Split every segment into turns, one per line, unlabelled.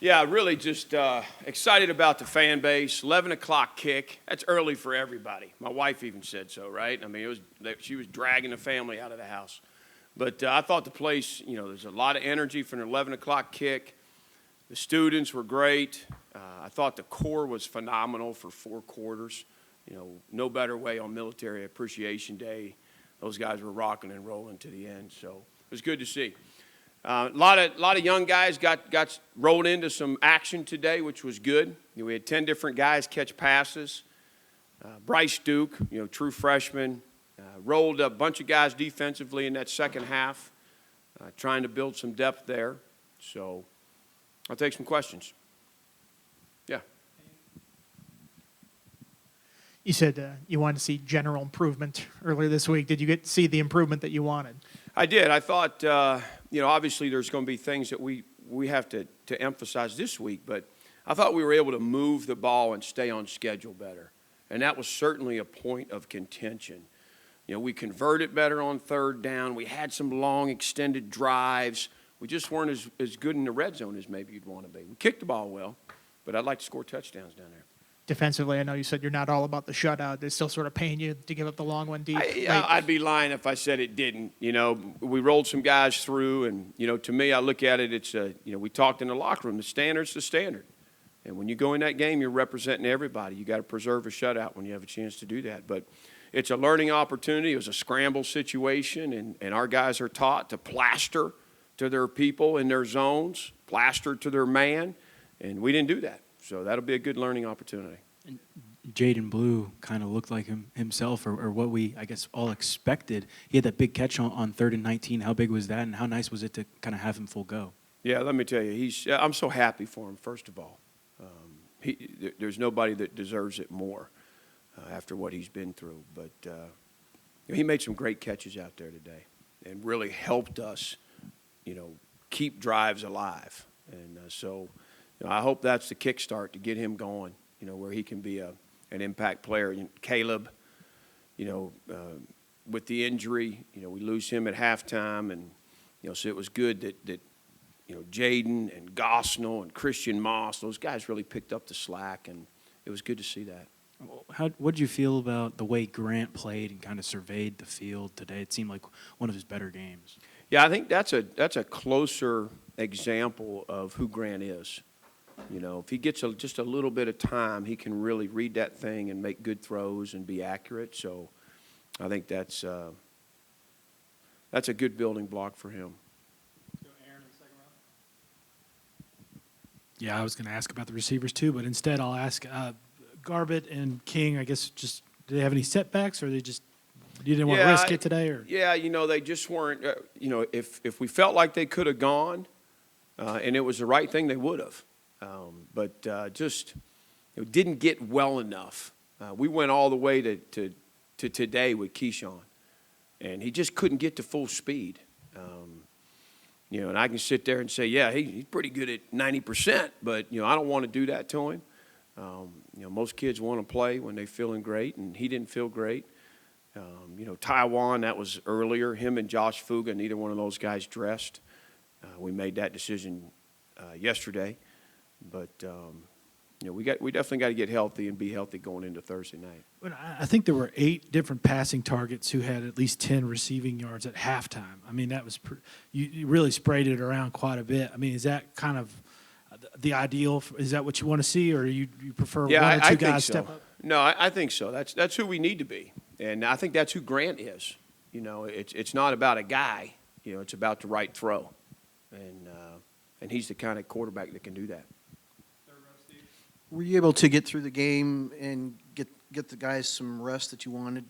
Yeah, really just excited about the fan base. 11 o'clock kick. That's early for everybody. My wife even said so, right? I mean, she was dragging the family out of the house. But I thought the place, there's a lot of energy from the 11 o'clock kick. The students were great. I thought the core was phenomenal for 4 quarters. No better way on Military Appreciation Day. Those guys were rocking and rolling to the end, so it was good to see. A lot of young guys got rolled into some action today, which was good. We had 10 different guys catch passes. Bryce Duke, true freshman, rolled a bunch of guys defensively in that second half, trying to build some depth there. So I'll take some questions. Yeah.
You said you wanted to see general improvement earlier this week. Did you get to see the improvement that you wanted?
I did. I thought, obviously there's going to be things that we have to emphasize this week, but I thought we were able to move the ball and stay on schedule better. And that was certainly a point of contention. We converted better on third down. We had some long extended drives. We just weren't as good in the red zone as maybe you'd want to be. We kicked the ball well, but I'd like to score touchdowns down there.
Defensively, I know you said you're not all about the shutout. It's still sort of paying you to give up the long one deep.
I'd be lying if I said it didn't. We rolled some guys through, and, to me, I look at it, it's, we talked in the locker room, the standard's the standard. And when you go in that game, you're representing everybody. You got to preserve a shutout when you have a chance to do that. But it's a learning opportunity. It was a scramble situation, and our guys are taught to plaster to their people in their zones, plaster to their man, and we didn't do that. So that'll be a good learning opportunity.
And Jaden Blue kind of looked like himself or what we, I guess, all expected. He had that big catch on 3rd and 19. How big was that, and how nice was it to kind of have him full go?
Yeah, let me tell you, I'm so happy for him, first of all. There's nobody that deserves it more after what he's been through. But he made some great catches out there today and really helped us, keep drives alive. And so I hope that's the kickstart to get him going, where he can be an impact player. Caleb, with the injury, we lose him at halftime. And, so it was good that Jaden and Gosnell and Christian Moss, those guys really picked up the slack, and it was good to see that.
What did you feel about the way Grant played and kind of surveyed the field today? It seemed like one of his better games.
Yeah, I think that's a closer example of who Grant is. If he gets just a little bit of time, he can really read that thing and make good throws and be accurate. So I think that's a good building block for him.
Yeah, I was going to ask about the receivers too, but instead I'll ask Garbett and King, I guess, just did they have any setbacks, or you didn't want to risk it today? Or?
Yeah, they just weren't, if we felt like they could have gone and it was the right thing, they would have. But just didn't get well enough. We went all the way to today with Keyshawn, and he just couldn't get to full speed. And I can sit there and say, yeah, he's pretty good at 90%, but, I don't want to do that to him. Most kids want to play when they're feeling great, and he didn't feel great. Taiwan, that was earlier. Him and Josh Fuga, neither one of those guys dressed. We made that decision yesterday. But, we definitely got to get healthy and be healthy going into Thursday night.
But I think there were 8 different passing targets who had at least 10 receiving yards at halftime. I mean, that was you really sprayed it around quite a bit. I mean, is that kind of the ideal? Is that what you want to see, or you prefer one or two guys step up?
No, I think so. That's who we need to be, and I think that's who Grant is. It's not about a guy. It's about the right throw, and he's the kind of quarterback that can do that.
Were you able to get through the game and get the guys some rest that you wanted?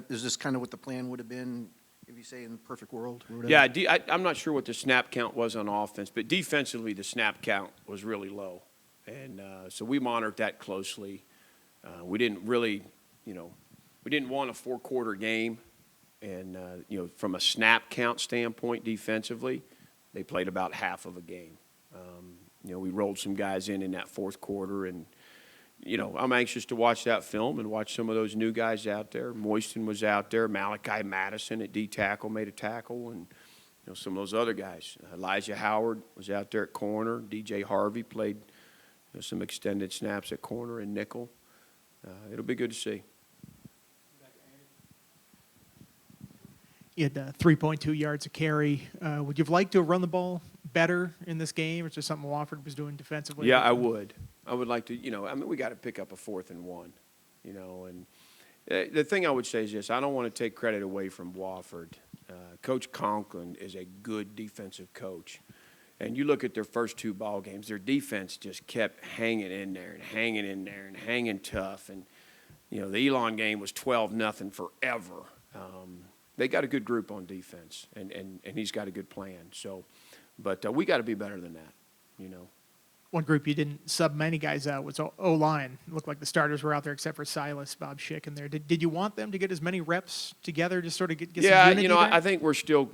Is this kind of what the plan would have been, if you say in the perfect world?
Yeah, I'm not sure what the snap count was on offense, but defensively the snap count was really low, and so we monitored that closely. We didn't really, we didn't want a 4-quarter game, and from a snap count standpoint defensively, they played about half of a game. We rolled some guys in that 4th quarter, and, I'm anxious to watch that film and watch some of those new guys out there. Moiston was out there. Malachi Madison at D-tackle made a tackle, and, some of those other guys. Elijah Howard was out there at corner. DJ Harvey played some extended snaps at corner and nickel. It'll be good to see.
You had 3.2 yards a carry. Would you have liked to have run the ball better in this game, or is there something Wofford was doing defensively?
Yeah, I would. I would like to, we got to pick up a 4th and 1, and the thing I would say is this: I don't want to take credit away from Wofford. Coach Conklin is a good defensive coach. And you look at their first 2 ball games, their defense just kept hanging in there and hanging tough. And, the Elon game was 12-0 forever. They got a good group on defense, and he's got a good plan. So, but we got to be better than that,
One group you didn't sub many guys out was O-line. It looked like the starters were out there except for Silas, Bob Schick in there. Did you want them to get as many reps together to sort of get some unity there?
I think we're still,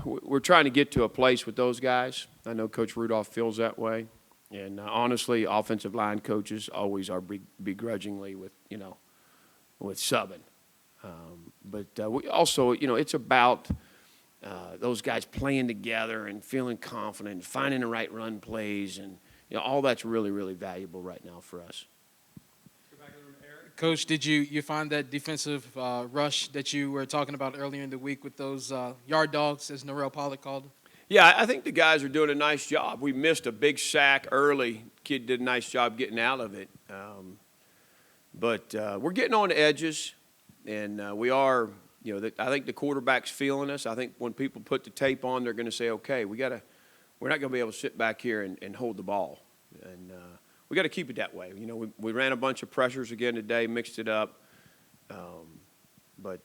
we're trying to get to a place with those guys. I know Coach Rudolph feels that way. And honestly, offensive line coaches always are begrudgingly with subbing. But we also, it's about those guys playing together and feeling confident and finding the right run plays, and all that's really, really valuable right now for us.
Coach, did you find that defensive rush that you were talking about earlier in the week with those yard dogs, as Norrell Pollock called them?
Yeah, I think the guys are doing a nice job. We missed a big sack early. Kid did a nice job getting out of it. But we're getting on the edges, and we are, I think the quarterback's feeling us. I think when people put the tape on, they're going to say, okay, we're not going to be able to sit back here and hold the ball. And we got to keep it that way. We ran a bunch of pressures again today, mixed it up. But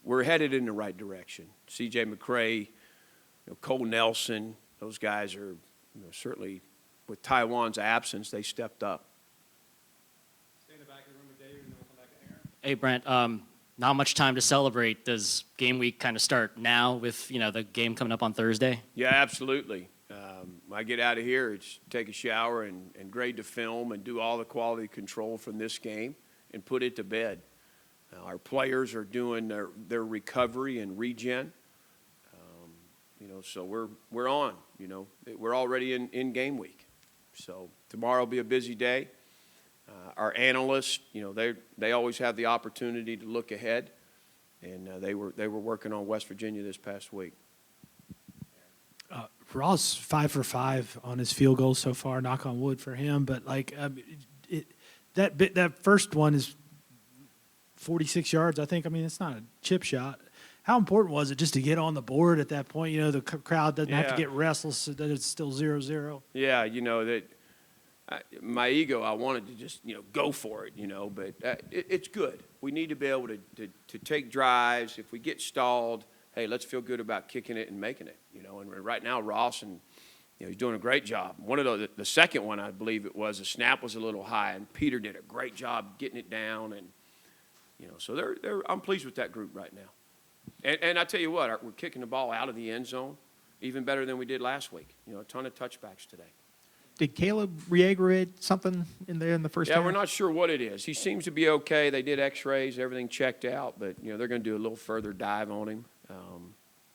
we're headed in the right direction. C.J. McCray, Cole Nelson, those guys are certainly, with Taiwan's absence, they stepped up.
Stay in the back of the room with David, and then we'll come back to Aaron.
Hey, Brent, not much time to celebrate. Does game week kind of start now with, the game coming up on Thursday?
Yeah, absolutely. When I get out of here, it's take a shower and grade the film and do all the quality control from this game and put it to bed. Our players are doing their recovery and regen. So we're on. We're already in game week. So tomorrow will be a busy day. Our analysts, they always have the opportunity to look ahead, and they were working on West Virginia this past week.
Ross 5 for 5 on his field goals so far. Knock on wood for him. But that first one is 46 yards, I think. I mean, it's not a chip shot. How important was it just to get on the board at that point? The crowd doesn't have to get restless so that it's still 0-0.
Yeah, my ego, I wanted to just, go for it, but it's good. We need to be able to take drives. If we get stalled, hey, let's feel good about kicking it and making it, and right now Ross, and he's doing a great job. One of the second one, I believe it was, the snap was a little high, and Peter did a great job getting it down, and so I'm pleased with that group right now. And I tell you what, we're kicking the ball out of the end zone even better than we did last week. A ton of touchbacks today.
Did Caleb re-aggravate something in the first half?
Yeah, we're not sure what it is. He seems to be okay. They did x-rays, everything checked out, but they're going to do a little further dive on him.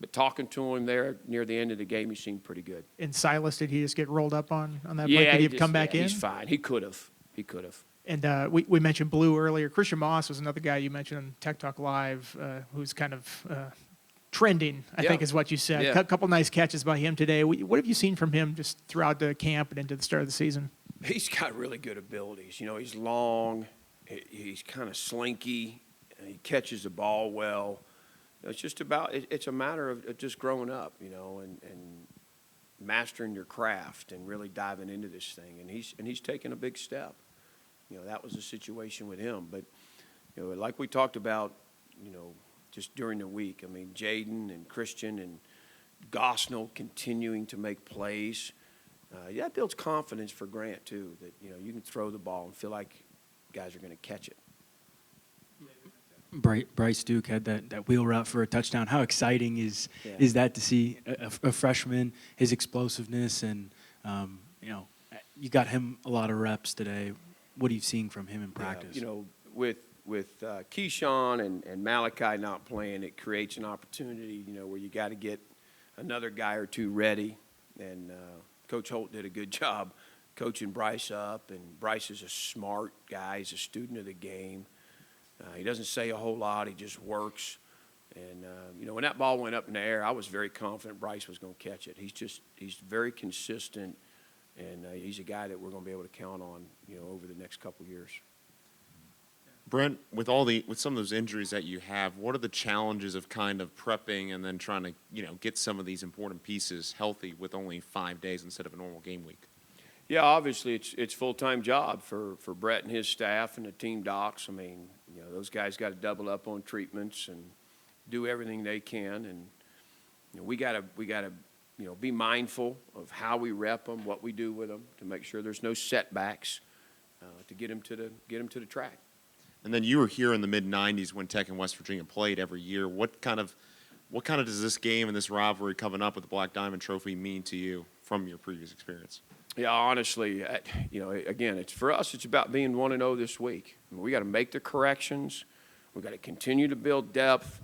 But talking to him there near the end of the game, he seemed pretty good.
And Silas, did he just get rolled up on that play? Could he have come back in?
He's fine. He could have.
And we mentioned Blue earlier. Christian Moss was another guy you mentioned on Tech Talk Live who's kind of trending, I think is what you said.
Yeah.
A couple nice catches by him today. What have you seen from him just throughout the camp and into the start of the season?
He's got really good abilities. He's long. He's kind of slinky. He catches the ball well. It's a matter of just growing up, and mastering your craft and really diving into this thing. And he's taken a big step. That was the situation with him. But, like we talked about, just during the week, I mean, Jaden and Christian and Gosnell continuing to make plays. That builds confidence for Grant, too, that, you can throw the ball and feel like guys are going to catch it.
Bryce Duke had that wheel route for a touchdown. How exciting is that to see a freshman, his explosiveness, and you got him a lot of reps today. What are you seeing from him in practice?
Yeah, with with Keyshawn and Malachi not playing, it creates an opportunity, where you got to get another guy or two ready. And Coach Holt did a good job coaching Bryce up. And Bryce is a smart guy. He's a student of the game. He doesn't say a whole lot. He just works. And, when that ball went up in the air, I was very confident Bryce was going to catch it. He's very consistent, and he's a guy that we're going to be able to count on, over the next couple of years.
Brent, with some of those injuries that you have, what are the challenges of kind of prepping and then trying to, get some of these important pieces healthy with only 5 days instead of a normal game week?
Yeah, obviously it's full-time job for Brett and his staff and the team docs. I mean, those guys got to double up on treatments and do everything they can, and we got to be mindful of how we rep them, what we do with them, to make sure there's no setbacks, to get them to the track.
And then you were here in the mid-'90s when Tech and West Virginia played every year. What kind of does this game and this rivalry coming up with the Black Diamond Trophy mean to you from your previous experience?
Yeah, honestly, again, for us, it's about being 1-0 this week. I mean, we got to make the corrections. We got to continue to build depth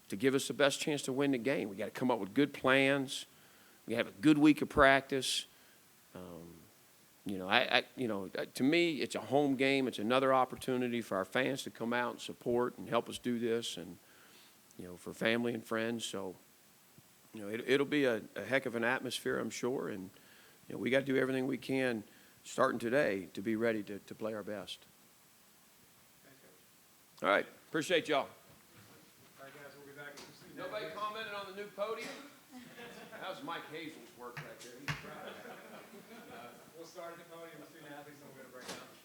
to give us the best chance to win the game. We got to come up with good plans. We have a good week of practice. To me, it's a home game. It's another opportunity for our fans to come out and support and help us do this, and for family and friends. So, it'll be a heck of an atmosphere, I'm sure, and we got to do everything we can starting today to be ready to play our best. All right, appreciate y'all.
All right, guys, we'll be back.
Nobody commented on the new podium? That was Mike Hazel's work right there. He's proud.
We'll start at the podium with student athletes, and we're going to break down.